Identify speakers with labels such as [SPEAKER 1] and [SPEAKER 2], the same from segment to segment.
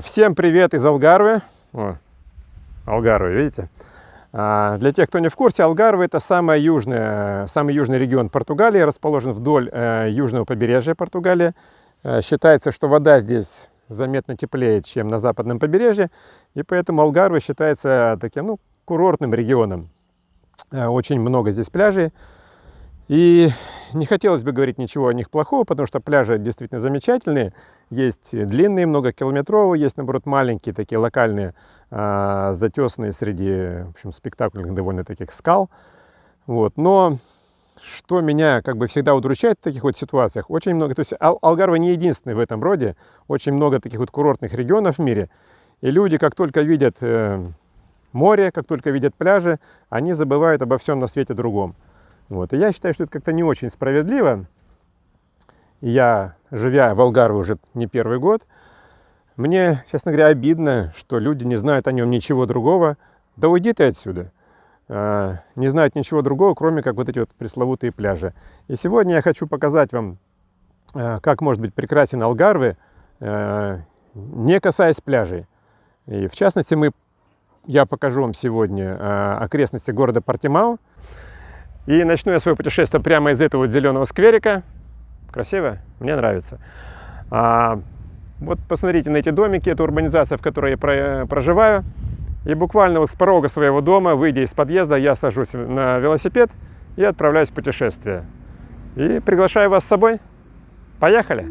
[SPEAKER 1] Всем привет из Алгарве. Алгарве, видите? Для тех, кто не в курсе, Алгарве — это самый южный регион Португалии, расположен вдоль южного побережья Португалии. Считается, что вода здесь заметно теплее, чем на западном побережье, и поэтому Алгарве считается таким, курортным регионом. Очень много здесь пляжей, и не хотелось бы говорить ничего о них плохого, потому что пляжи действительно замечательные. Есть длинные, многокилометровые, есть, наоборот, маленькие, такие локальные, затесанные среди, в общем, спектакльных довольно таких скал. Но что меня всегда удручает в таких ситуациях, очень много, то есть Алгарве не единственный в этом роде, очень много таких курортных регионов в мире, и люди, как только видят море, как только видят пляжи, они забывают обо всем на свете другом. И я считаю, что это как-то не очень справедливо. Я, живя в Алгарве уже не первый год, мне, честно говоря, обидно, что люди не знают о нем ничего другого. Да уйди ты отсюда. Не знают ничего другого, кроме как эти пресловутые пляжи. И сегодня я хочу показать вам, как может быть прекрасен Алгарве, не касаясь пляжей. И в частности, я покажу вам сегодня окрестности города Портимау. И начну я свое путешествие прямо из этого зеленого скверика. Красиво? Мне нравится. Посмотрите на эти домики, это урбанизация, в которой я проживаю. И буквально с порога своего дома, выйдя из подъезда, я сажусь на велосипед и отправляюсь в путешествие. И приглашаю вас с собой. Поехали!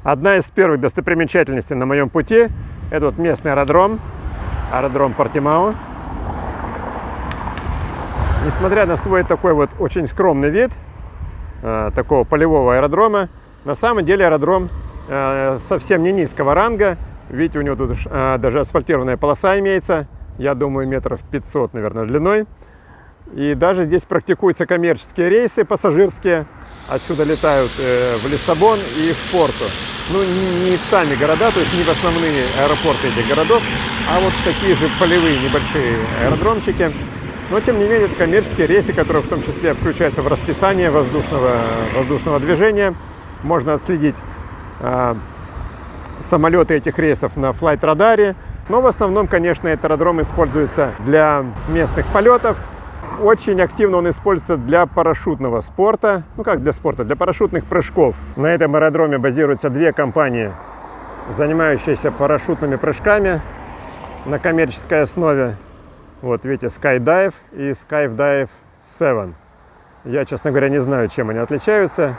[SPEAKER 1] Одна из первых достопримечательностей на моем пути – это местный аэродром Портимау. Несмотря на свой такой очень скромный вид, такого полевого аэродрома, на самом деле аэродром совсем не низкого ранга. Видите, у него тут даже асфальтированная полоса имеется, я думаю, метров 500, наверное, длиной. И даже здесь практикуются коммерческие рейсы пассажирские. Отсюда летают в Лиссабон и в Порту. Не в сами города, то есть не в основные аэропорты этих городов, а в такие же полевые небольшие аэродромчики. Но, тем не менее, это коммерческие рейсы, которые в том числе включаются в расписание воздушного движения. Можно отследить самолеты этих рейсов на флайт-радаре. Но в основном, конечно, этот аэродром используется для местных полетов. Очень активно он используется для парашютного спорта. Как для спорта? Для парашютных прыжков. На этом аэродроме базируются две компании, занимающиеся парашютными прыжками на коммерческой основе. Видите, Skydive и Skydive 7. Я, честно говоря, не знаю, чем они отличаются.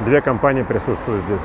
[SPEAKER 1] Две компании присутствуют здесь.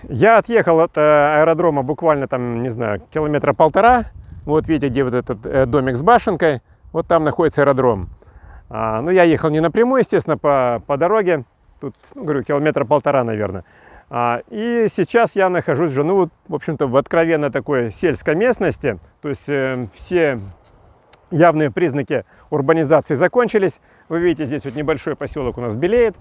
[SPEAKER 1] Я отъехал от аэродрома буквально там, не знаю, километра полтора. Вот видите, где вот этот домик с башенкой. Вот там находится аэродром. Ну, я ехал не напрямую, естественно, по дороге. Тут, ну, говорю, километра полтора, наверное. И сейчас я нахожусь уже, ну, в общем-то, в откровенно такой сельской местности. То есть все явные признаки урбанизации закончились. Вы видите, здесь вот небольшой поселок у нас белеет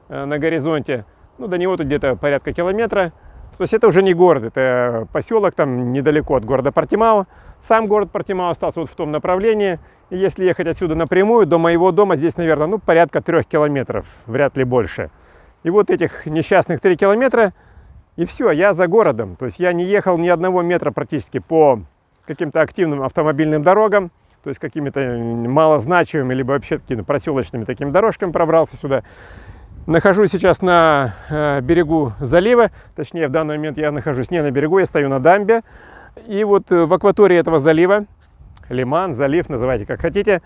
[SPEAKER 1] на горизонте. Ну, до него тут где-то порядка километра. То есть это уже не город, это поселок там недалеко от города Портимао. Сам город Портимао остался вот в том направлении. И если ехать отсюда напрямую, до моего дома здесь, наверное, ну, порядка 3 километров, вряд ли больше. И вот этих несчастных 3 километра, и все, я за городом. То есть я не ехал ни одного метра практически по каким-то активным автомобильным дорогам, то есть какими-то малозначимыми, либо вообще такими проселочными такими дорожками пробрался сюда. Нахожусь сейчас на берегу залива, точнее в данный момент я нахожусь не на берегу, я стою на дамбе. И вот в акватории этого залива, лиман, залив, называйте как хотите,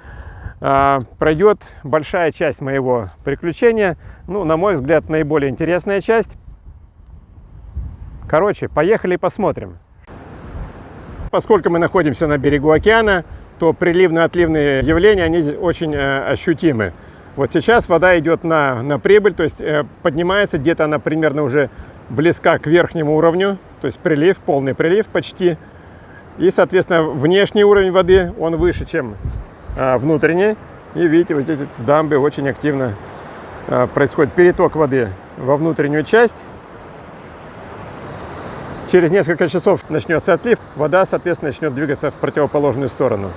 [SPEAKER 1] пройдет большая часть моего приключения. Ну, на мой взгляд, наиболее интересная часть. Короче, поехали посмотрим. Поскольку мы находимся на берегу океана, то приливно-отливные явления, они очень ощутимы. Вот сейчас вода идет на прибыль, то есть поднимается, где-то она примерно уже близка к верхнему уровню, то есть прилив, полный прилив почти. И, соответственно, внешний уровень воды, он выше, чем внутренний. И видите, вот здесь с дамбы очень активно происходит переток воды во внутреннюю часть. Через несколько часов начнется отлив, вода, соответственно, начнет двигаться в противоположную сторону.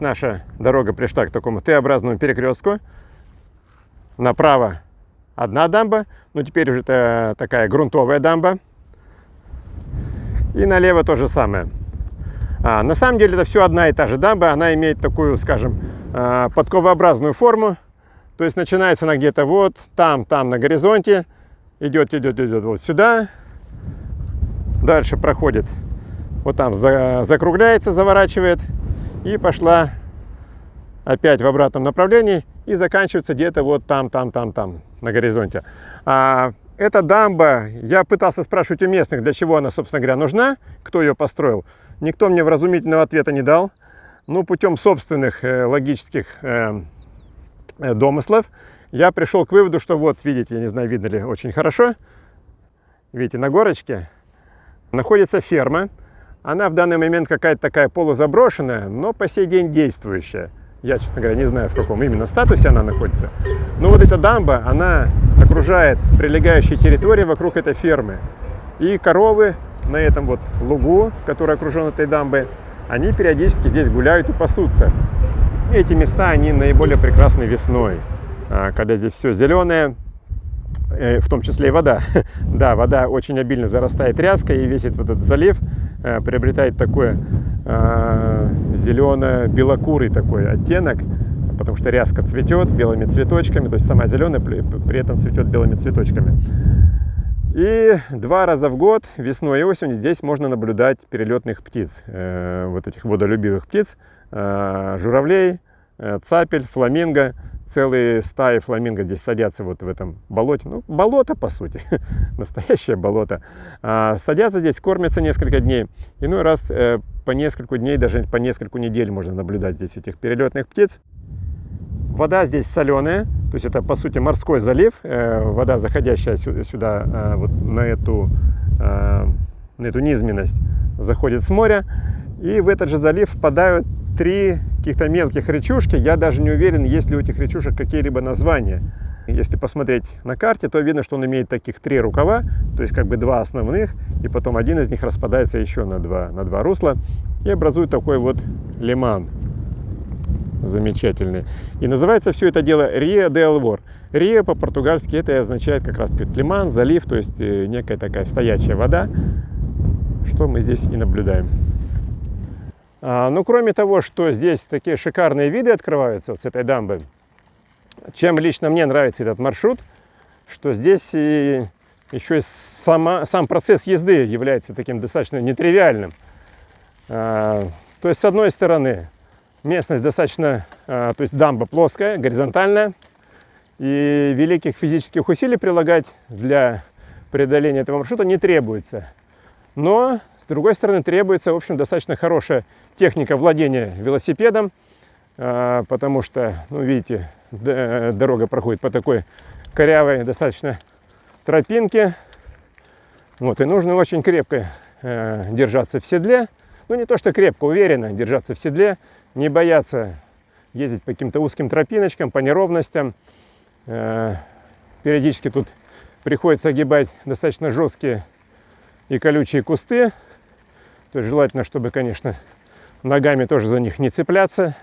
[SPEAKER 1] Наша дорога пришла к такому Т-образному перекрестку. Направо одна дамба, но теперь уже это такая грунтовая дамба. И налево то же самое. На самом деле это все одна и та же дамба. Она имеет такую, скажем, подковообразную форму. То есть начинается она где-то вот там на горизонте. Идет вот сюда. Дальше проходит вот там, закругляется, заворачивает. И пошла опять в обратном направлении и заканчивается где-то вот там на горизонте. Эта дамба, я пытался спрашивать у местных, для чего она, собственно говоря, нужна, кто ее построил. Никто мне вразумительного ответа не дал. Но путем собственных логических домыслов я пришел к выводу, что вот, видите, я не знаю, видно ли очень хорошо, видите, на горочке находится ферма. Она в данный момент какая-то такая полузаброшенная, но по сей день действующая. Я, честно говоря, не знаю, в каком именно статусе она находится. Но вот эта дамба, она окружает прилегающие территории вокруг этой фермы. И коровы на этом вот лугу, который окружен этой дамбой, они периодически здесь гуляют и пасутся. Эти места, они наиболее прекрасны весной, когда здесь все зеленое, в том числе и вода. Да, вода очень обильно зарастает ряской, и весь этот залив приобретает такой зелено-белокурый такой оттенок, потому что ряска цветет белыми цветочками, то есть сама зеленая при этом цветет белыми цветочками. И 2 раза в год, весной и осенью, здесь можно наблюдать перелетных птиц, вот этих водолюбивых птиц, журавлей, цапель, фламинго. Целые стаи фламинго здесь садятся вот в этом болоте. Ну, болото, по сути, настоящее болото. Садятся здесь, кормятся несколько дней. Иной раз по несколько дней, даже по несколько недель можно наблюдать здесь этих перелетных птиц. Вода здесь соленая, то есть это, по сути, морской залив. Вода, заходящая сюда, вот на эту низменность, заходит с моря. И в этот же залив впадают 3 каких-то мелких речушки. Я даже не уверен, есть ли у этих речушек какие-либо названия. Если посмотреть на карте, то видно, что он имеет таких 3 рукава, то есть как бы 2 основных, и потом один из них распадается еще на два русла и образует такой вот лиман. замечательные. И называется все это дело Риа де Алвор. Риа по-португальски это означает как раз лиман, залив, то есть некая такая стоячая вода, что мы здесь и наблюдаем. Но кроме того, что здесь такие шикарные виды открываются вот с этой дамбы, чем лично мне нравится этот маршрут, что здесь и еще и сам процесс езды является таким достаточно нетривиальным. То есть, с одной стороны, местность достаточно, то есть дамба плоская, горизонтальная, и великих физических усилий прилагать для преодоления этого маршрута не требуется. Но, с другой стороны, требуется, в общем, достаточно хорошая техника владения велосипедом, потому что, ну, видите, дорога проходит по такой корявой достаточно тропинке. Вот, и нужно очень крепко держаться в седле. Ну, не то что крепко, уверенно держаться в седле, не бояться ездить по каким-то узким тропиночкам, по неровностям. Периодически тут приходится огибать достаточно жесткие и колючие кусты. То есть желательно, чтобы, конечно, ногами тоже за них не цепляться.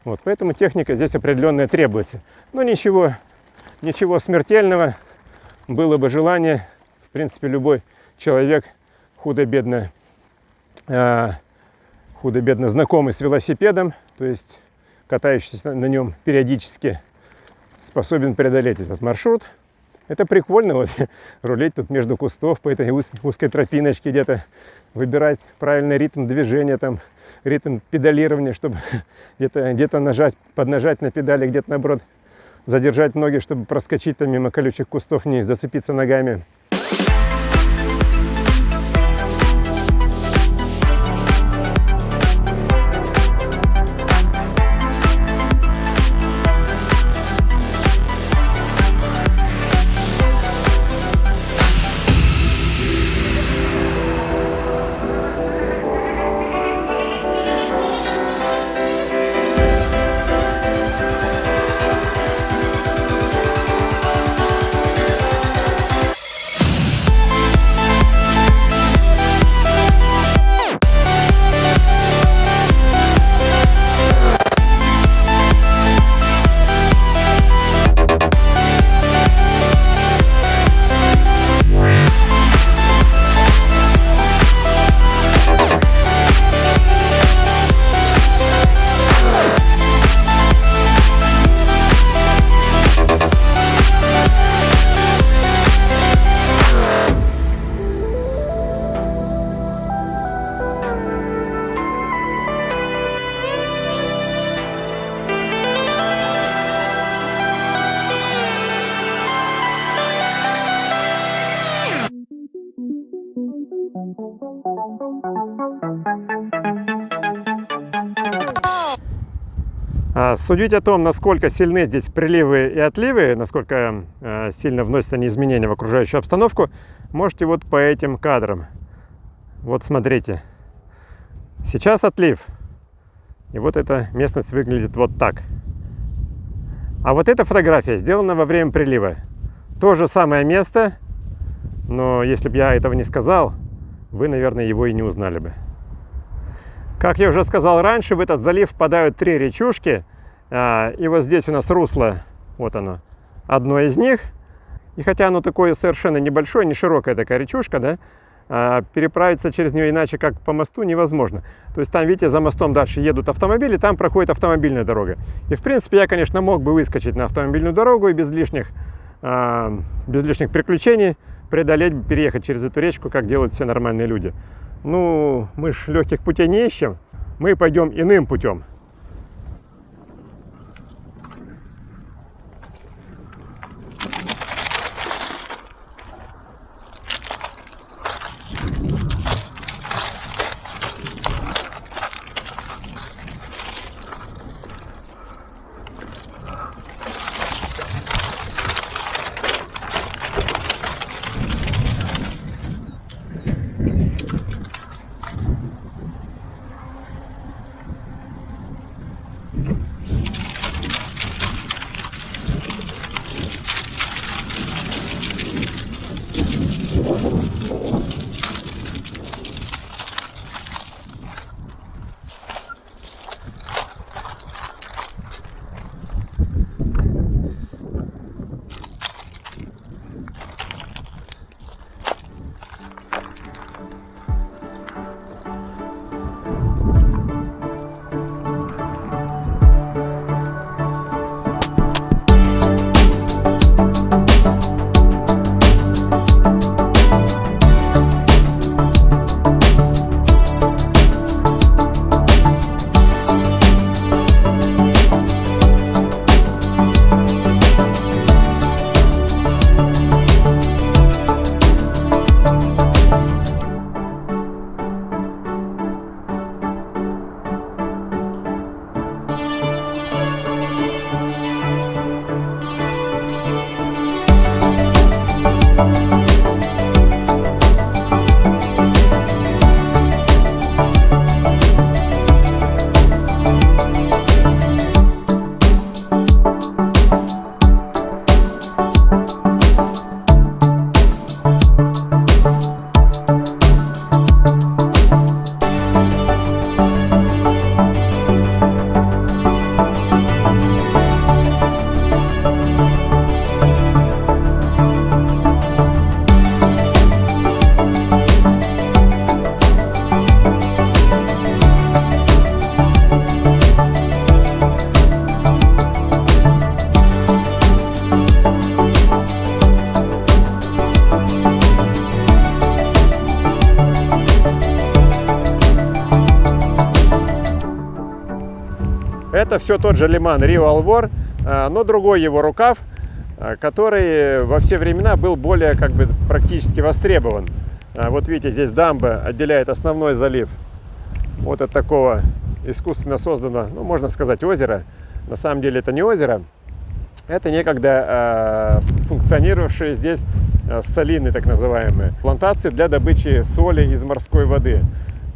[SPEAKER 1] Вот, поэтому техника здесь определенная требуется. Но ничего смертельного. Было бы желание, в принципе, любой человек худо-бедно знакомый с велосипедом, то есть катающийся на нем периодически, способен преодолеть этот маршрут. Это прикольно, вот, рулить тут между кустов по этой узкой тропиночке, где-то выбирать правильный ритм движения, там, ритм педалирования, чтобы где-то поднажать на педали, где-то наоборот задержать ноги, чтобы проскочить там мимо колючих кустов, не зацепиться ногами. Судить о том, насколько сильны здесь приливы и отливы, насколько сильно вносят они изменения в окружающую обстановку, можете вот по этим кадрам. Вот смотрите. Сейчас отлив. И вот эта местность выглядит вот так. А вот эта фотография сделана во время прилива. То же самое место, но если бы я этого не сказал, вы, наверное, его и не узнали бы. Как я уже сказал раньше, в этот залив впадают 3 речушки. И вот здесь у нас русло, вот оно, одно из них. И хотя оно такое совершенно небольшое, не широкая такая речушка, да, переправиться через нее иначе, как по мосту, невозможно. То есть там, видите, за мостом дальше едут автомобили, там проходит автомобильная дорога. И, в принципе, я, конечно, мог бы выскочить на автомобильную дорогу и без лишних приключений преодолеть, переехать через эту речку, как делают все нормальные люди. Ну, мы ж легких путей не ищем, мы пойдем иным путем. это все тот же лиман Рио Алвор, но другой его рукав, который во все времена был более как бы практически востребован. Вот видите, здесь дамба отделяет основной залив вот от такого искусственно созданного, ну, можно сказать, озера. На самом деле это не озеро, это некогда функционировавшие здесь солины, так называемые, плантации для добычи соли из морской воды.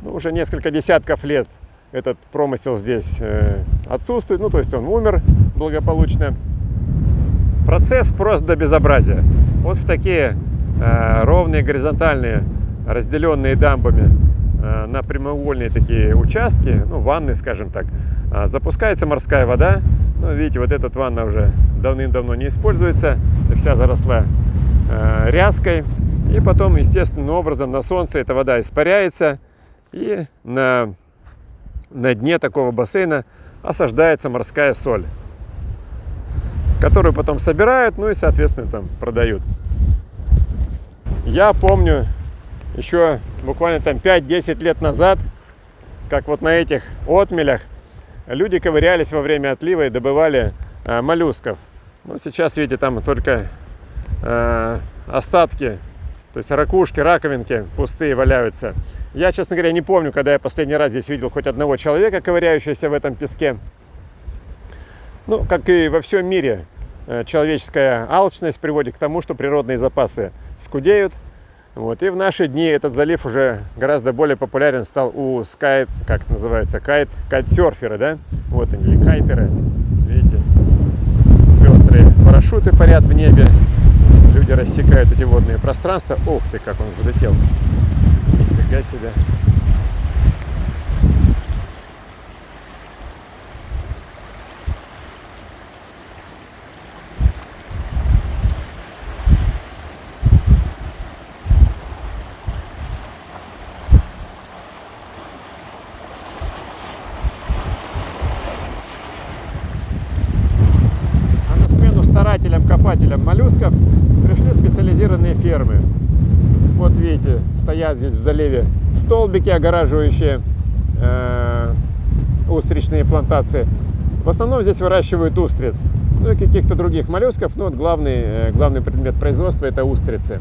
[SPEAKER 1] Ну, уже несколько десятков лет этот промысел здесь отсутствует, ну, то есть он умер благополучно. Процесс просто до безобразия. Вот в такие ровные, горизонтальные, разделенные дамбами на прямоугольные такие участки, ну, ванны, скажем так, запускается морская вода. Ну, видите, вот эта ванна уже давным-давно не используется, вся заросла ряской. И потом, естественным образом, на солнце эта вода испаряется, и на дне такого бассейна осаждается морская соль, которую потом собирают, ну и, соответственно, там продают. Я помню еще буквально там 5-10 лет назад, как вот на этих отмелях люди ковырялись во время отлива и добывали моллюсков. Но сейчас, видите, там только остатки, то есть ракушки, раковинки пустые валяются. Я, честно говоря, не помню, когда я последний раз здесь видел хоть одного человека, ковыряющегося в этом песке. Ну, как и во всем мире, человеческая алчность приводит к тому, что природные запасы скудеют. Вот. И в наши дни этот залив уже гораздо более популярен стал у как это называется, кайтсерферы, да? Вот они, или кайтеры. Видите, пестрые парашюты парят в небе. Люди рассекают эти водные пространства. Ух ты, как он взлетел. Нифига себе. Копателям моллюсков пришли специализированные фермы. Вот видите, стоят здесь в заливе столбики, огораживающие устричные плантации. В основном здесь выращивают устриц, ну и каких-то других моллюсков, но вот главный предмет производства — это устрицы.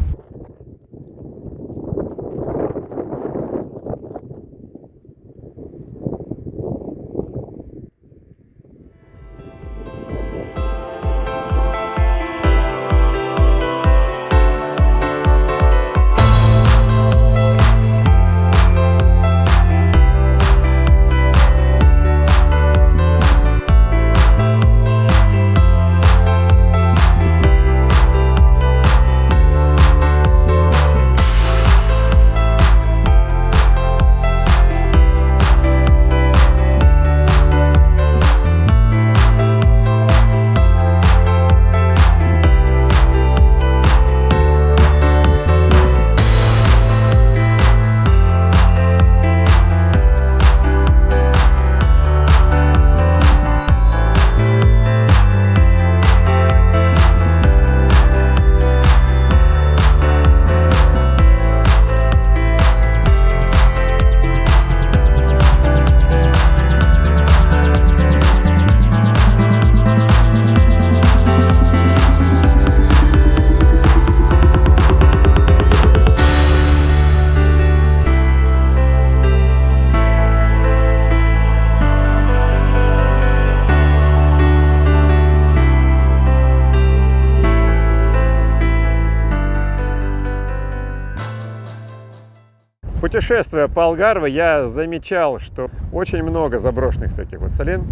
[SPEAKER 1] Путешествуя по Алгарве, я замечал, что очень много заброшенных таких вот солен.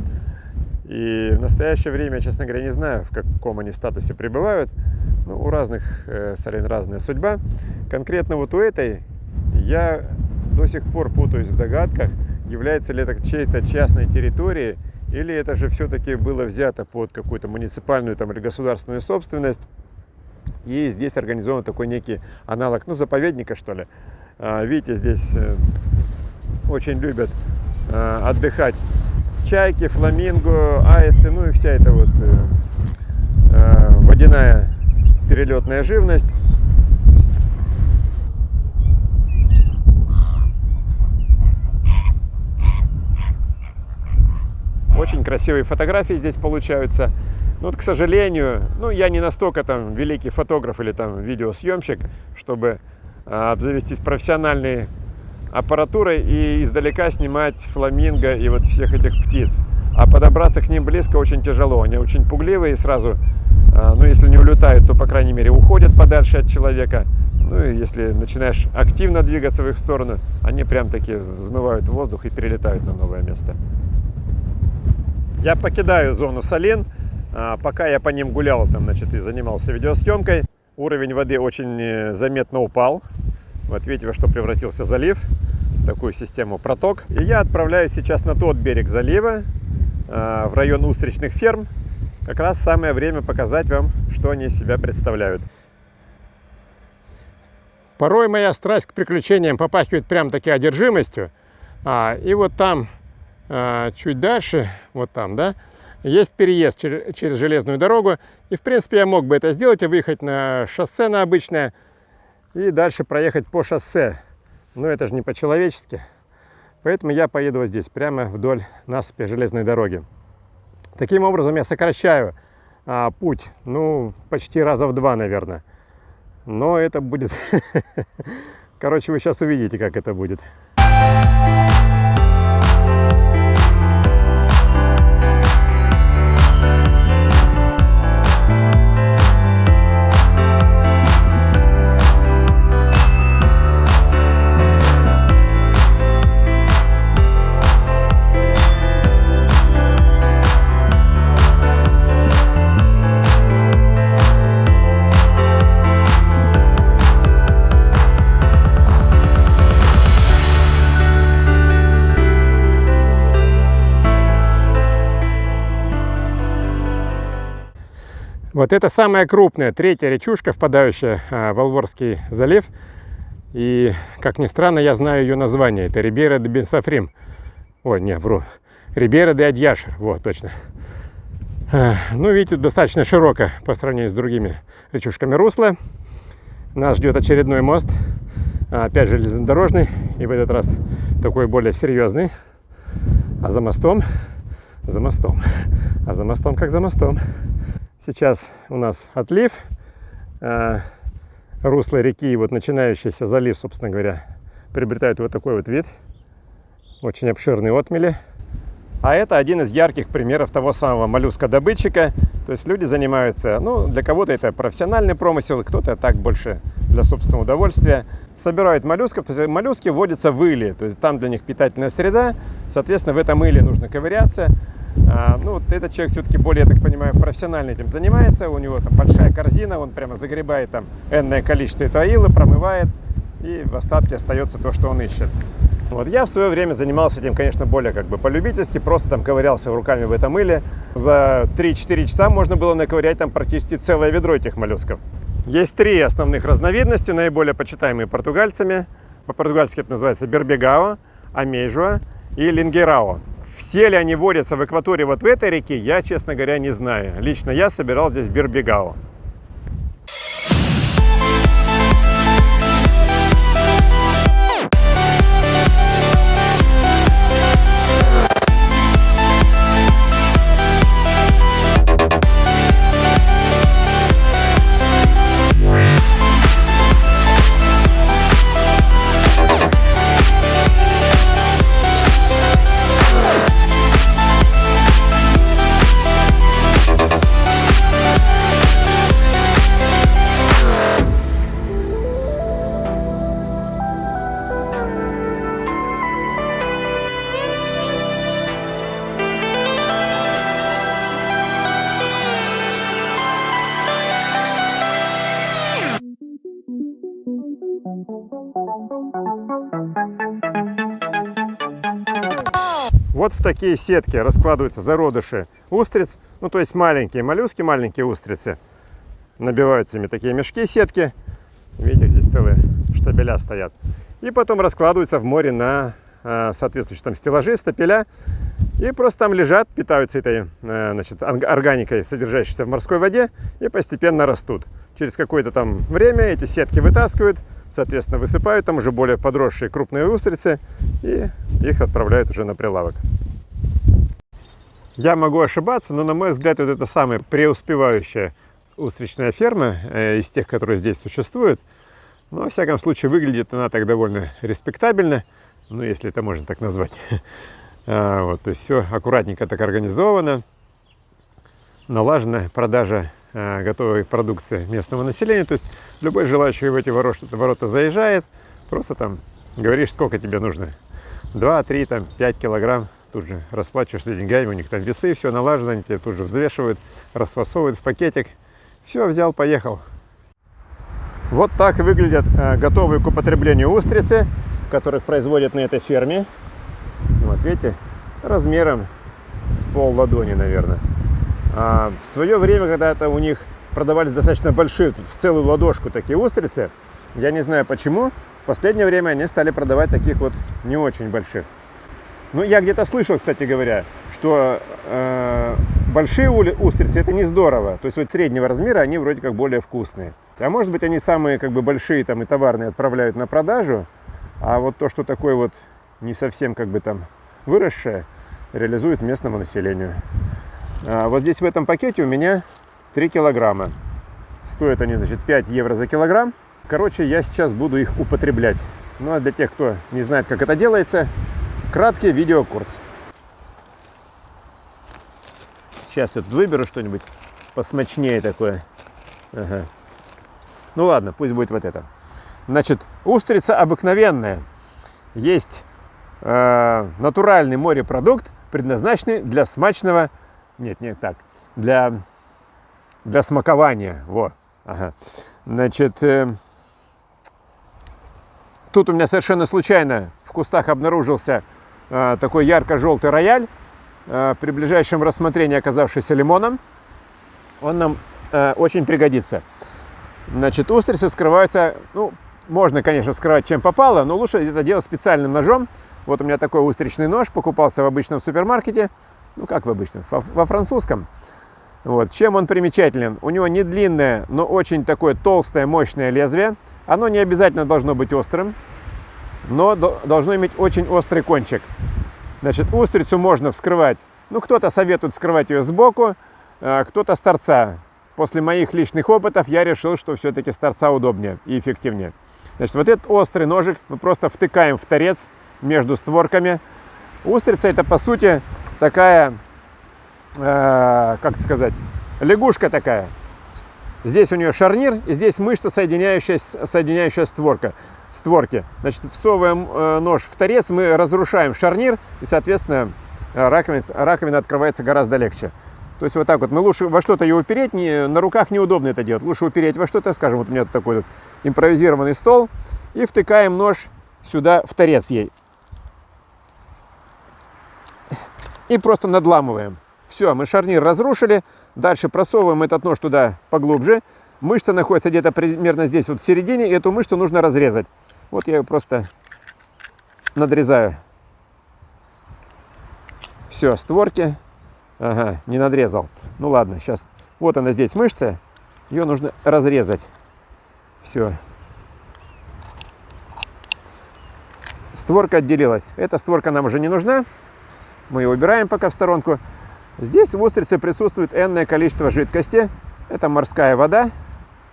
[SPEAKER 1] И в настоящее время, честно говоря, не знаю, в каком они статусе пребывают. Ну, у разных солен разная судьба. Конкретно вот у этой я до сих пор путаюсь в догадках, является ли это чьей-то частной территорией, или это же все-таки было взято под какую-то муниципальную там, или государственную собственность. И здесь организован такой некий аналог, ну, заповедника, что ли. Видите, здесь очень любят отдыхать чайки, фламинго, аисты, ну и вся эта вот водяная перелетная живность. Очень красивые фотографии здесь получаются. Но вот, к сожалению, ну, я не настолько там великий фотограф или там видеосъемщик, чтобы обзавестись профессиональной аппаратурой и издалека снимать фламинго и вот всех этих птиц. А подобраться к ним близко очень тяжело. Они очень пугливые и сразу, ну, если не улетают, то, по крайней мере, уходят подальше от человека. Ну, и если начинаешь активно двигаться в их сторону, они прям таки взмывают в воздух и перелетают на новое место. Я покидаю зону Салин. Пока я по ним гулял, там, значит, и занимался видеосъемкой, уровень воды очень заметно упал. Вот видите, во что превратился залив, в такую систему проток. И я отправляюсь сейчас на тот берег залива, в район устричных ферм. Как раз самое время показать вам, что они из себя представляют. Порой моя страсть к приключениям попахивает прям таки одержимостью. И вот там, чуть дальше, вот там, да, есть переезд через железную дорогу. И, в принципе, я мог бы это сделать и выехать на шоссе на обычное. И дальше проехать по шоссе. Но это же не по-человечески. Поэтому я поеду вот здесь, прямо вдоль насыпи железной дороги. Таким образом я сокращаю путь, ну, почти раза в 2, наверное. Но это будет... Короче, вы сейчас увидите, как это будет. Вот это самая крупная, третья речушка, впадающая в Алворский залив. И, как ни странно, я знаю ее название. Это Рибейра де Бенсафрим. Ой, не, вру. Рибейра де Адьяшер. Вот, точно. Ну, видите, достаточно широко по сравнению с другими речушками русло. Нас ждет очередной мост. Опять железнодорожный. И в этот раз такой более серьезный. А за мостом... За мостом. А за мостом как за мостом. Сейчас у нас отлив, русло реки и вот начинающийся залив, собственно говоря, приобретают вот такой вот вид. Очень обширные отмели. А это один из ярких примеров того самого моллюскодобытчика. То есть люди занимаются, ну, для кого-то это профессиональный промысел, кто-то так больше для собственного удовольствия. Собирают моллюсков, то есть моллюски вводятся в иле, то есть там для них питательная среда, соответственно, в этом иле нужно ковыряться. Ну, вот этот человек все-таки более, я так понимаю, профессионально этим занимается. У него там большая корзина, он прямо загребает там энное количество этого ила, промывает, и в остатке остается то, что он ищет. Вот. Я в свое время занимался этим, конечно, более как бы по-любительски, просто там ковырялся руками в этом иле. За 3-4 часа можно было наковырять там практически целое ведро этих моллюсков. Есть 3 основных разновидности, наиболее почитаемые португальцами. По-португальски это называется бербегао, амейжуа и лингерао. Все ли они водятся в акватории вот в этой реке, я, честно говоря, не знаю. Лично я собирал здесь бербегао. Вот в такие сетки раскладываются зародыши устриц, ну то есть маленькие моллюски, маленькие устрицы. Набиваются ими такие мешки, сетки. Видите, здесь целые штабеля стоят. И потом раскладываются в море на соответствующие там стеллажи, стапеля. И просто там лежат, питаются этой, значит, органикой, содержащейся в морской воде, и постепенно растут. Через какое-то там время эти сетки вытаскивают, соответственно, высыпают там уже более подросшие крупные устрицы, и их отправляют уже на прилавок. Я могу ошибаться, но, на мой взгляд, вот это самая преуспевающая устричная ферма из тех, которые здесь существуют. Но, во всяком случае, выглядит она так довольно респектабельно, ну, если это можно так назвать. Вот, то есть все аккуратненько так организовано, налажена продажа готовой продукции местного населения. То есть любой желающий в эти ворота заезжает, просто там говоришь, сколько тебе нужно. 2, 3, там, 5 килограмм. Тут же расплачиваешься деньгами, у них там весы, все налажено, они тебе тут же взвешивают, расфасовывают в пакетик. Все, взял, поехал. Вот так выглядят готовые к употреблению устрицы, которых производят на этой ферме. Вот видите, размером с пол-ладони, наверное. В свое время, когда это у них продавались достаточно большие, тут в целую ладошку такие устрицы, я не знаю почему, в последнее время они стали продавать таких вот не очень больших. Ну, я где-то слышал, кстати говоря, что большие устрицы это не здорово. То есть вот среднего размера они вроде как более вкусные. А может быть они самые как бы большие там и товарные отправляют на продажу, а вот то, что такое вот не совсем как бы там выросшее, реализуют местному населению. Вот здесь в этом пакете у меня 3 килограмма. Стоят они, значит, 5 евро за килограмм. Короче, я сейчас буду их употреблять. Ну а для тех, кто не знает, как это делается, краткий видеокурс. Сейчас я тут выберу что-нибудь посмачнее такое. Ага. Ну ладно, пусть будет вот это. Значит, устрица обыкновенная. Есть натуральный морепродукт, предназначенный для смачного... Нет, не так. Для смакования. Вот. Ага. Значит, тут у меня совершенно случайно в кустах обнаружился такой ярко-желтый рояль, при ближайшем рассмотрении оказавшийся лимоном. Он нам очень пригодится. Значит, устрицы скрываются, ну, можно, конечно, вскрывать чем попало, но лучше это делать специальным ножом. Вот у меня такой устричный нож, покупался в обычном супермаркете. Ну, как в обычном, во французском. Вот. Чем он примечателен? У него не длинное, но очень такое толстое, мощное лезвие. Оно не обязательно должно быть острым, но должно иметь очень острый кончик. Значит, устрицу можно вскрывать. Ну, кто-то советует вскрывать ее сбоку, кто-то с торца. После моих личных опытов я решил, что все-таки с торца удобнее и эффективнее. Значит, вот этот острый ножик мы просто втыкаем в торец между створками. Устрица это, по сути, такая, как сказать, лягушка такая. Здесь у нее шарнир, и здесь мышца, соединяющая створки. Значит, всовываем нож в торец, мы разрушаем шарнир, и, соответственно, раковина открывается гораздо легче. То есть вот так вот, мы лучше во что-то ее упереть, на руках неудобно это делать. Лучше упереть во что-то, скажем, вот у меня тут такой вот импровизированный стол, и втыкаем нож сюда в торец ей. И просто надламываем. Все, мы шарнир разрушили. Дальше просовываем этот нож туда поглубже. Мышца находится где-то примерно здесь, вот в середине. И эту мышцу нужно разрезать. Вот я ее просто надрезаю. Все, створки. Ага, не надрезал. Ну ладно, сейчас. Вот она здесь мышца. Ее нужно разрезать. Все. Створка отделилась. Эта створка нам уже не нужна. Мы ее убираем пока в сторонку. Здесь в устрице присутствует энное количество жидкости. Это морская вода,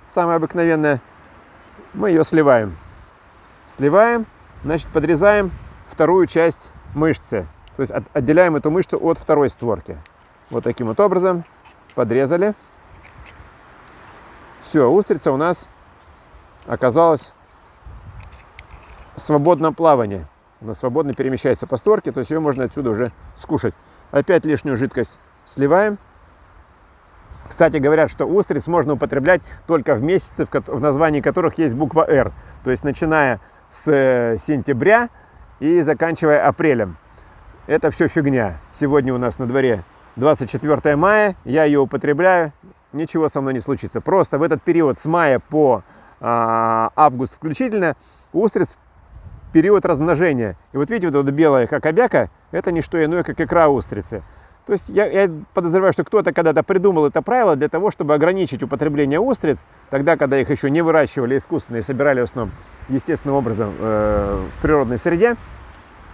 [SPEAKER 1] самая обыкновенная. Мы ее сливаем. Сливаем, значит, подрезаем вторую часть мышцы. То есть отделяем эту мышцу от второй створки. Вот таким вот образом подрезали. Все, устрица у нас оказалась в свободном плавании. Она свободно перемещается по створке, то есть ее можно отсюда уже скушать. Опять лишнюю жидкость сливаем. Кстати, говорят, что устриц можно употреблять только в месяцы, в названии которых есть буква «Р». То есть начиная с сентября и заканчивая апрелем. Это все фигня. Сегодня у нас на дворе 24 мая, я ее употребляю, ничего со мной не случится. Просто в этот период с мая по август включительно устриц период размножения. И вот видите, вот это белое, как обяка, это не что иное, как икра устрицы. То есть я подозреваю, что кто-то когда-то придумал это правило для того, чтобы ограничить употребление устриц, тогда, когда их еще не выращивали искусственно и собирали в основном естественным образом в природной среде,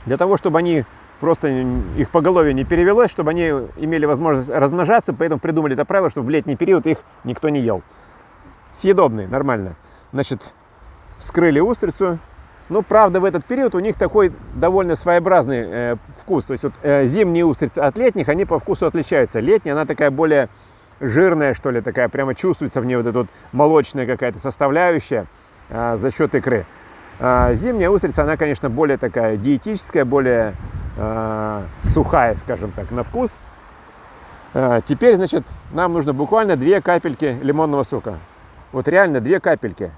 [SPEAKER 1] для того, чтобы они просто их поголовье не перевелось, чтобы они имели возможность размножаться, поэтому придумали это правило, чтобы в летний период их никто не ел. Съедобные, нормально. Значит, вскрыли устрицу. Ну, правда, в этот период у них такой довольно своеобразный вкус. То есть вот, зимние устрицы от летних, они по вкусу отличаются. Летняя, она такая более жирная, что ли, такая, прямо чувствуется в ней вот эта вот молочная какая-то составляющая за счет икры. Зимняя устрица, она, конечно, более такая диетическая, более сухая, скажем так, на вкус. Теперь, значит, нам нужно буквально 2 капельки лимонного сока. Вот реально 2 капельки.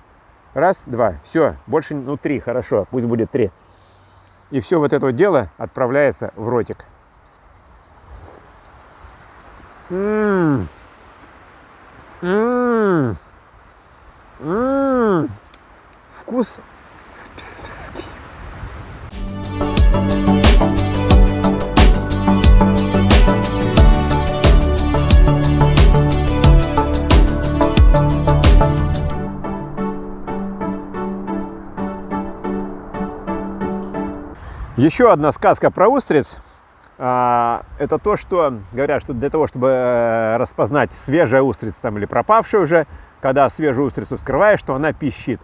[SPEAKER 1] Раз, два. Все. Больше, ну, 3. Хорошо. Пусть будет 3. И все вот это вот дело отправляется в ротик. Вкус специфический. Еще одна сказка про устриц. Это то, что говорят, что для того, чтобы распознать свежая устрица там, или пропавшая уже, когда свежую устрицу вскрываешь, то она пищит.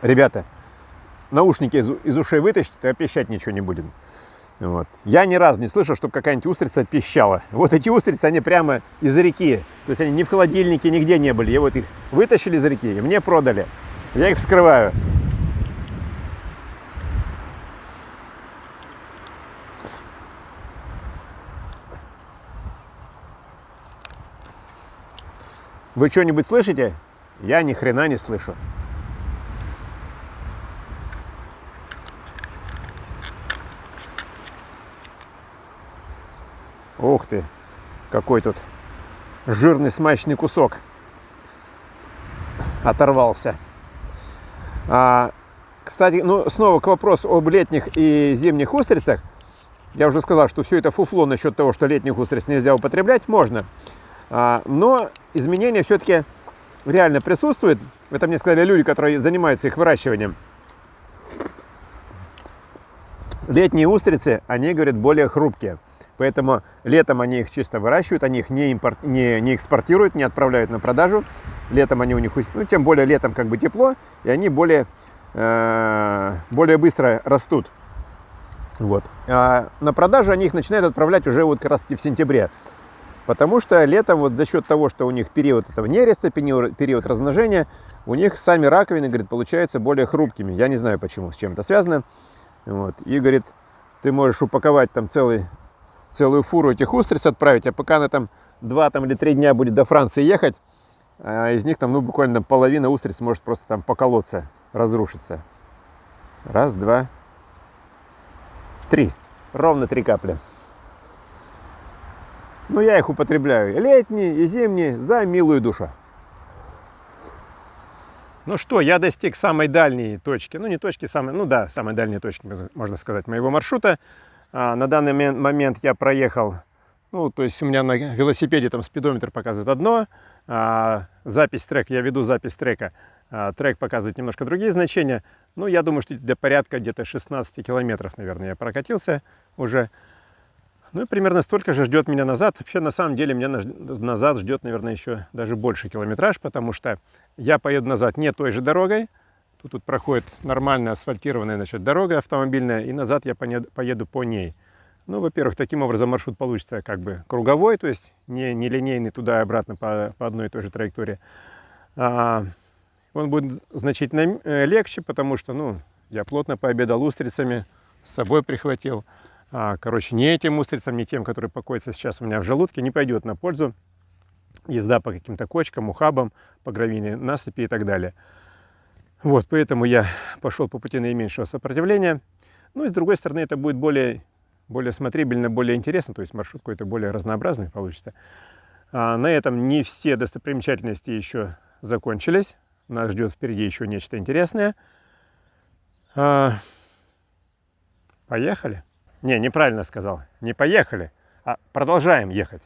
[SPEAKER 1] Ребята, наушники из ушей вытащите, а пищать ничего не будет. Вот. Я ни разу не слышал, чтобы какая-нибудь устрица пищала. Вот эти устрицы, они прямо из реки. То есть они ни в холодильнике, нигде не были. И вот их вытащили из реки и мне продали. Я их вскрываю. Вы что-нибудь слышите? Я ни хрена не слышу. Ух ты, какой тут жирный смачный кусок оторвался. Кстати, ну снова к вопросу об летних и зимних устрицах. Я уже сказал, что все это фуфло насчет того, что летних устриц нельзя употреблять, можно. Но изменения все-таки реально присутствуют. Это мне сказали люди, которые занимаются их выращиванием. Летние устрицы, они, говорят, более хрупкие. Поэтому летом они их чисто выращивают, они их не экспортируют, не отправляют на продажу. Летом они у них, ну, тем более летом как бы тепло, и они более быстро растут. Вот. А на продажу они их начинают отправлять уже вот как раз в сентябре. Потому что летом вот за счет того, что у них период этого нереста, период размножения, у них сами раковины, говорит, получаются более хрупкими. Я не знаю, почему, с чем это связано. Вот. И, говорит, ты можешь упаковать там целую фуру этих устриц отправить, а пока она там 2 или 3 дня будет до Франции ехать, из них там, ну, буквально половина устриц может просто там поколоться, разрушиться. Раз, два, 3. Ровно 3 капли. Но я их употребляю летние и зимние за милую душу. Ну что, я достиг самой дальней точки. Ну не точки, самой дальней точки, можно сказать, моего маршрута. На данный момент я проехал, ну то есть у меня на велосипеде там спидометр показывает одно. Запись трека, я веду запись трека. Трек показывает немножко другие значения. Ну я думаю, что для порядка где-то 16 километров, наверное, я прокатился уже. Ну и примерно столько же ждет меня назад. Вообще, на самом деле, меня назад ждет, наверное, еще даже больше километраж, потому что я поеду назад не той же дорогой. Тут проходит нормальная асфальтированная, значит, дорога автомобильная, и назад я поеду по ней. Ну, во-первых, таким образом маршрут получится как бы круговой, то есть не линейный туда и обратно по одной и той же траектории. Он будет значительно легче, потому что, ну, я плотно пообедал устрицами, с собой прихватил. Короче, не этим устрицам, не тем, которые покоятся сейчас у меня в желудке, не пойдет на пользу езда по каким-то кочкам, ухабам, по гравийной насыпи и так далее. Вот, поэтому я пошел по пути наименьшего сопротивления. Ну и с другой стороны, это будет более смотрибельно, более интересно, то есть маршрут какой-то более разнообразный получится. На этом не все достопримечательности еще закончились. Нас ждет впереди еще нечто интересное. Поехали? Не, неправильно сказал. Не поехали, а продолжаем ехать.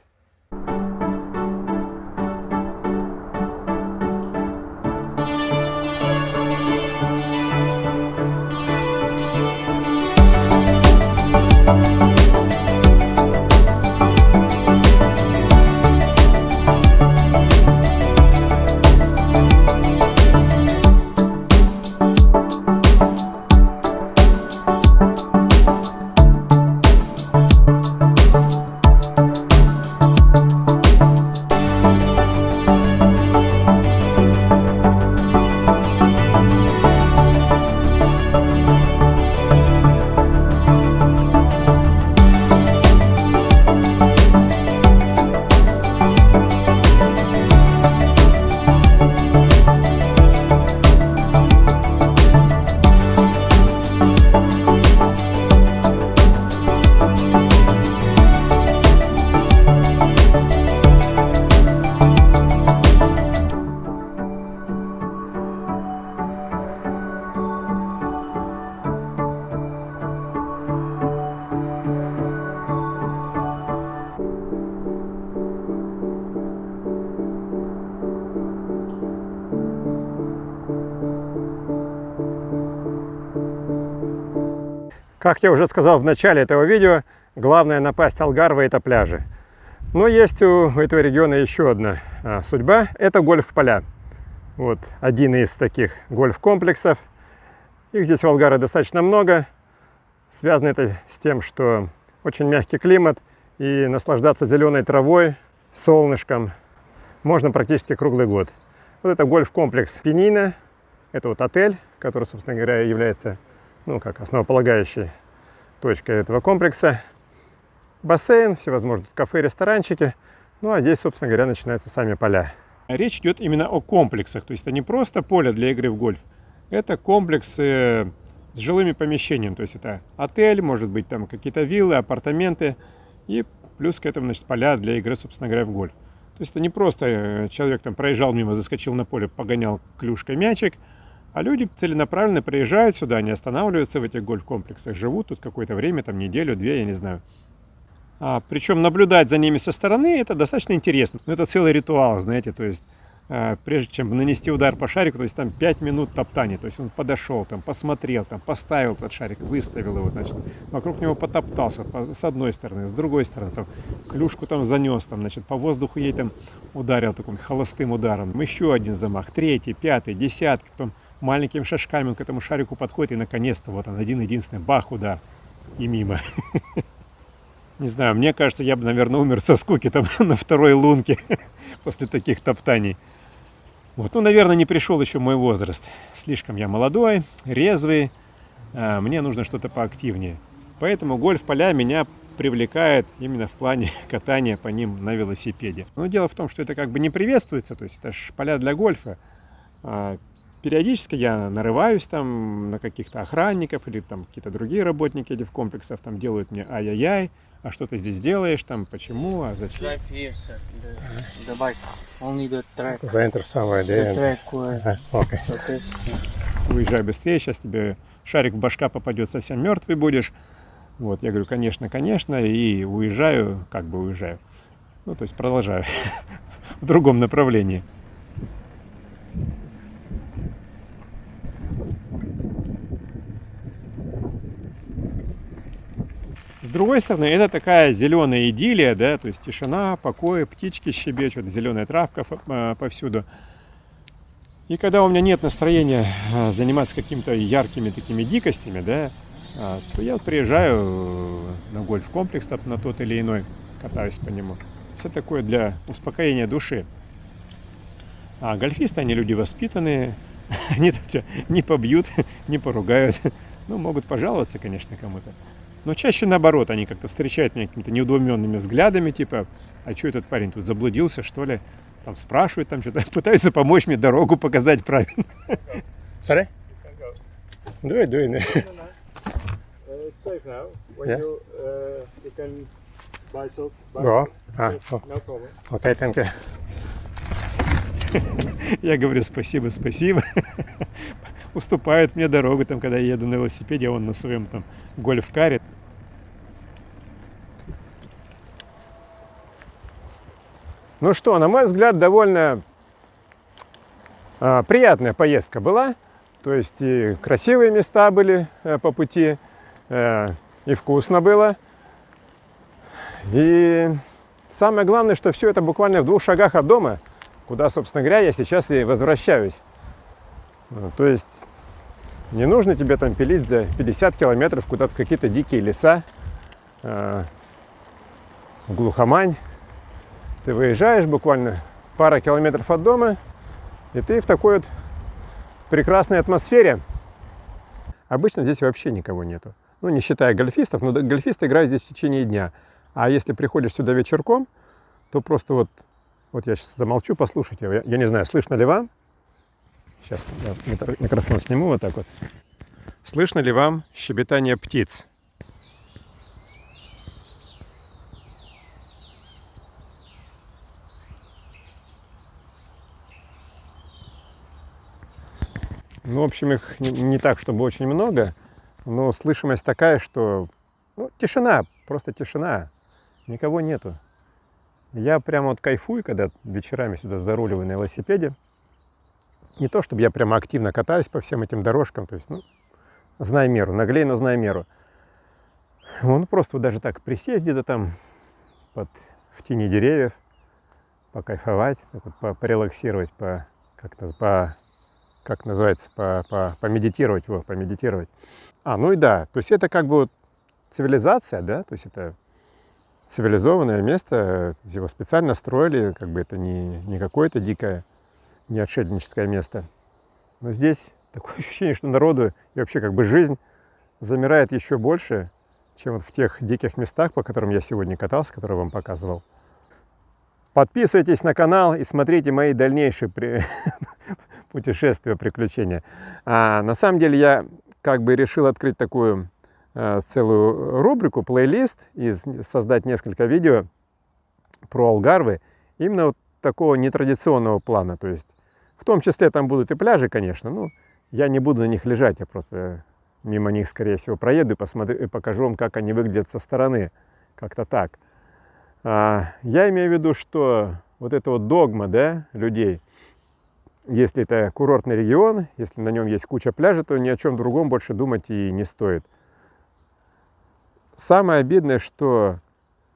[SPEAKER 1] Как я уже сказал в начале этого видео, главная напасть Алгарве – это пляжи. Но есть у этого региона еще одна судьба – это гольф-поля. Вот один из таких гольф-комплексов. Их здесь в Алгарве достаточно много. Связано это с тем, что очень мягкий климат, и наслаждаться зеленой травой, солнышком можно практически круглый год. Вот это гольф-комплекс Пенина. Это вот отель, который, собственно говоря, является, ну, как основополагающей точкой этого комплекса. Бассейн, всевозможные кафе, ресторанчики. Ну, а здесь, собственно говоря, начинаются сами поля. Речь идет именно о комплексах. То есть это не просто поле для игры в гольф. Это комплекс с жилыми помещениями. То есть это отель, может быть, там какие-то виллы, апартаменты. И плюс к этому, значит, поля для игры, собственно говоря, в гольф. То есть это не просто человек там проезжал мимо, заскочил на поле, погонял клюшкой мячик. А люди целенаправленно приезжают сюда, они останавливаются в этих гольф-комплексах, живут тут какое-то время, там неделю, две, я не знаю. Причем наблюдать за ними со стороны это достаточно интересно. Это целый ритуал, знаете, то есть прежде чем нанести удар по шарику, то есть там 5 минут топтания, то есть он подошел, там посмотрел, там поставил этот шарик, выставил его, значит, вокруг него потоптался с одной стороны, с другой стороны, там клюшку там занес, там, значит, по воздуху ей там ударил таким холостым ударом, еще один замах, третий, пятый, десятый, потом маленькими шажками он к этому шарику подходит, и наконец-то вот он один-единственный, бах, удар, и мимо. Не знаю, мне кажется, я бы, наверное, умер со скуки там на второй лунке после таких топтаний. Вот. Ну, наверное, не пришел еще мой возраст. Слишком я молодой, резвый, мне нужно что-то поактивнее. Поэтому гольф-поля меня привлекает именно в плане катания по ним на велосипеде. Но дело в том, что это как бы не приветствуется, то есть это же поля для гольфа. Периодически я нарываюсь там на каких-то охранников или там какие-то другие работники этих комплексов там делают мне ай-яй-яй, а что ты здесь делаешь, там, почему, а зачем? Уезжай быстрее, сейчас тебе шарик в башка попадет, совсем мертвый будешь. Вот, я говорю, конечно, конечно, и уезжаю, как бы уезжаю. Ну, то есть продолжаю в другом направлении. С другой стороны, это такая зеленая идиллия, да, то есть тишина, покой, птички щебечут, зеленая травка повсюду. И когда у меня нет настроения заниматься какими-то яркими такими дикостями, да, то я вот приезжаю на гольф-комплекс на тот или иной, катаюсь по нему. Все такое для успокоения души. А гольфисты, они люди воспитанные, они тебя не побьют, не поругают, ну, могут пожаловаться, конечно, кому-то. Но чаще наоборот, они как-то встречают меня какими-то неудоуменными взглядами, типа, а что этот парень тут заблудился, что ли? Там спрашивают, там что-то, пытаются помочь мне дорогу показать правильно. Sorry? Do it. It's safe now. When you can bicycle. No problem. Okay, thank you. Я говорю спасибо. Уступают мне дорогу, там, когда я еду на велосипеде, а он на своем там гольф-каре. Ну что, на мой взгляд, довольно приятная поездка была. То есть и красивые места были по пути, и вкусно было. И самое главное, что все это буквально в 2 шагах от дома, куда, собственно говоря, я сейчас и возвращаюсь. То есть не нужно тебе там пилить за 50 километров куда-то в какие-то дикие леса, в глухомань. Ты выезжаешь буквально пара километров от дома, и ты в такой вот прекрасной атмосфере. Обычно здесь вообще никого нету. Ну, не считая гольфистов, но гольфисты играют здесь в течение дня. А если приходишь сюда вечерком, то просто вот я сейчас замолчу, послушайте. Я не знаю, слышно ли вам? Сейчас я микрофон сниму вот так вот. Слышно ли вам щебетание птиц? Ну, в общем, их не так, чтобы очень много, но слышимость такая, что тишина, просто тишина, никого нету. Я прямо вот кайфую, когда вечерами сюда заруливаю на велосипеде. Не то, чтобы я прямо активно катаюсь по всем этим дорожкам, то есть, знай меру, наглей, но знай меру. Он просто вот даже так присесть где-то там в тени деревьев, покайфовать, так вот, порелаксировать, как называется, помедитировать, помедитировать. Ну и да, то есть это как бы вот цивилизация, да, то есть это цивилизованное место, его специально строили, как бы это не какое-то дикое, не отшельническое место. Но здесь такое ощущение, что народу и вообще как бы жизнь замирает еще больше, чем вот в тех диких местах, по которым я сегодня катался, которые вам показывал. Подписывайтесь на канал и смотрите мои дальнейшие путешествия, приключения. На самом деле я как бы решил открыть такую целую рубрику, плейлист, и создать несколько видео про Алгарве, именно вот такого нетрадиционного плана. То есть в том числе там будут и пляжи, конечно, но я не буду на них лежать, я просто мимо них, скорее всего, проеду и посмотрю, и покажу вам, как они выглядят со стороны. Как-то так. Я имею в виду, что вот эта вот догма, да, людей, если это курортный регион, если на нем есть куча пляжей, то ни о чем другом больше думать и не стоит. Самое обидное, что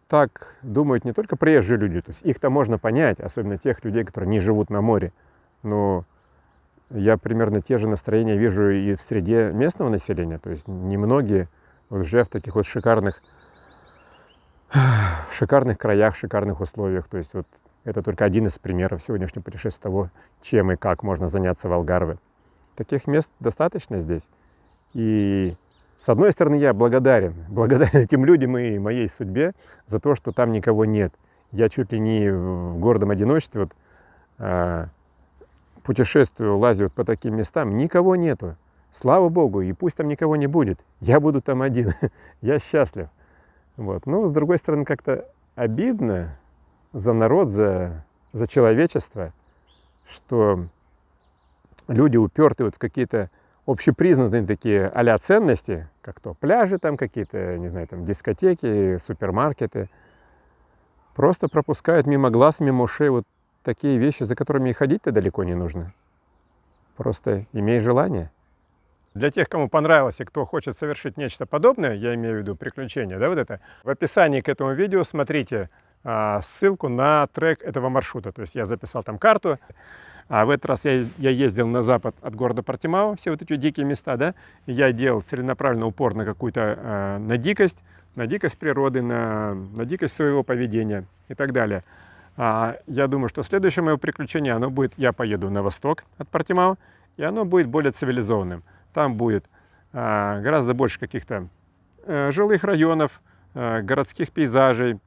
[SPEAKER 1] так думают не только приезжие люди, то есть их-то можно понять, особенно тех людей, которые не живут на море. Но я примерно те же настроения вижу и в среде местного населения, то есть немногие уже в таких вот шикарных краях, в шикарных условиях. То есть вот это только один из примеров сегодняшнего путешествия того, чем и как можно заняться в Алгарве. Таких мест достаточно здесь. И с одной стороны, я благодарен этим людям и моей судьбе за то, что там никого нет. Я чуть ли не в гордом одиночестве путешествую, лазю по таким местам, никого нету. Слава Богу, и пусть там никого не будет. Я буду там один. Я счастлив. Вот. Но, с другой стороны, как-то обидно за народ, за человечество, что люди уперты вот в какие-то общепризнанные такие а-ля ценности, как то пляжи там какие-то, не знаю, там дискотеки, супермаркеты, просто пропускают мимо глаз, мимо ушей вот такие вещи, за которыми и ходить-то далеко не нужно. Просто имей желание. Для тех, кому понравилось и кто хочет совершить нечто подобное, я имею в виду приключения, да, вот это, в описании к этому видео смотрите ссылку на трек этого маршрута. То есть я записал там карту, в этот раз я ездил на запад от города Портимао, все вот эти дикие места, да, и я делал целенаправленно упор на какую-то, на дикость природы, на дикость своего поведения и так далее. Я думаю, что следующее мое приключение, оно будет, я поеду на восток от Портимао, и оно будет более цивилизованным. Там будет гораздо больше каких-то жилых районов, городских пейзажей,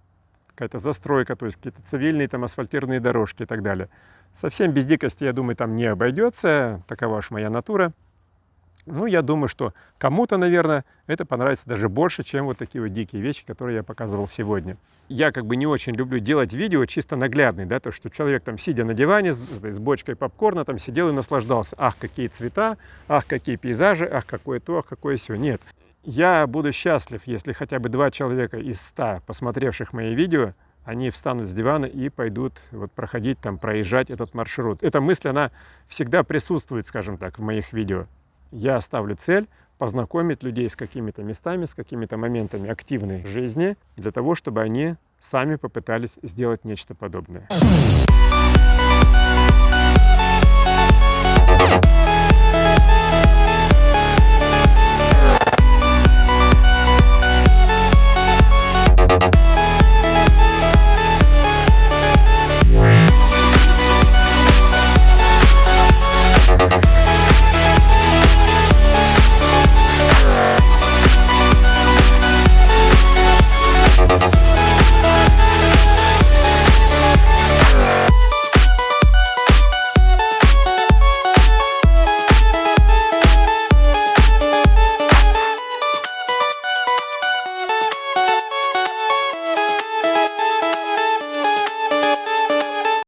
[SPEAKER 1] какая-то застройка, то есть какие-то цивильные там асфальтированные дорожки и так далее. Совсем без дикости, я думаю, там не обойдется, такова уж моя натура. Ну, я думаю, что кому-то, наверное, это понравится даже больше, чем вот такие вот дикие вещи, которые я показывал сегодня. Я как бы не очень люблю делать видео чисто наглядные, да, то, что человек там, сидя на диване с бочкой попкорна, там сидел и наслаждался. Ах, какие цвета, ах, какие пейзажи, ах, какое то, ах, какое сё. Нет. Я буду счастлив, если хотя бы 2 человека из 100 посмотревших мои видео, они встанут с дивана и пойдут вот проходить там, проезжать этот маршрут. Эта мысль, она всегда присутствует, скажем так, в моих видео. Я ставлю цель познакомить людей с какими-то местами, с какими-то моментами активной жизни, для того, чтобы они сами попытались сделать нечто подобное.